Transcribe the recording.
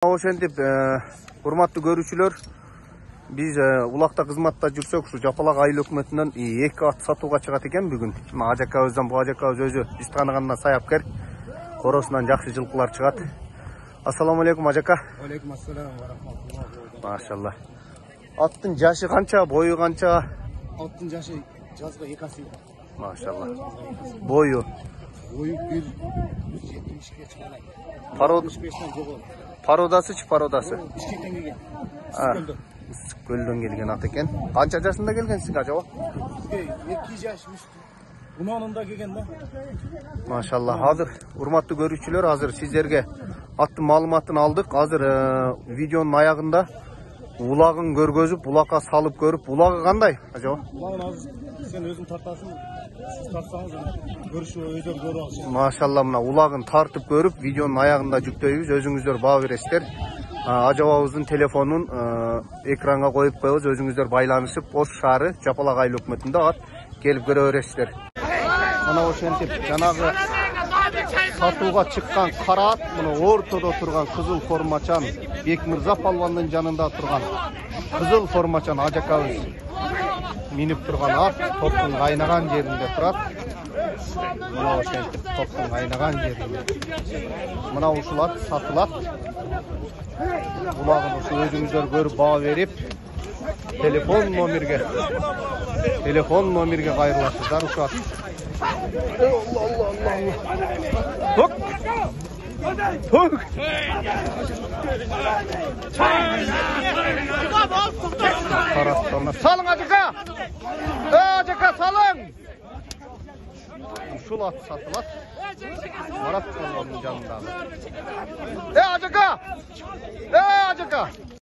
Ошентип, урматтуу көрүүчүлөр, биз улакта кызматта жүрсөк, ушу Жапалак айыл өкмөтүнөн 2 ат сатууга чыгат экен бүгүн. Ажакабыздан бул ажакабыз өзү биз тааныгандан саяпкер, коросунан жакшы жылкылар чыгат. Ассаламу алейкум ажака. Алейкум ассалам ва рахматуллахи. Машалла. Аттын жашы канча, бою канча? Аттын жашы жазга 2 асы. Машалла. Бою 170ге чыгат. Пародасы пародасы. Бишкектен келген. Көлдөн келген ат экен. Канча жашында келгенсиң ажаба? 2 жаш Унанында келген да. Машалла. Азыр урматтуу көрүүчүлөр, азыр сиздерге аттын маалыматын алдык. Азыр видеонун аягында улагын көргөзүп, улакка салып көрүп, улагы кандай ажаба? Улагын азыр сен өзүң тартасың. Сиз тартсаңыз көрүшүп өздөрү көрүп алышат. Машалла, мына улагын тартып көрүп, видеонун аягында жүктөйбүз, өзүңүздөр баа бересиздер. Ажабабыздын телефонун экранга коюп коебуз, өзүңүздөр байланышып, Ош шаары Жапалак айыл өкмөтүндө ат келип көрө бересиздер. Мына ошентип жанагы сатууга чыккан кара ат, мына ортодо турган кызыл формачан Бекмырза палвандын жанында турган кызыл формачан ажакабыз минип турган ат топтун кайнаган жеринде турат. Мына ошентип топтун кайнаган жеринде. Мына ушул ат сатылат. Улагын ушу өзүңүздөр көрүп баа берип, телефон номерге кайрыласыздар ушу ат. Тук! Салың ажака! Ажака салың! Ушул ат сатылат. Марат палвандын жанындагы. Ажака! Ажака!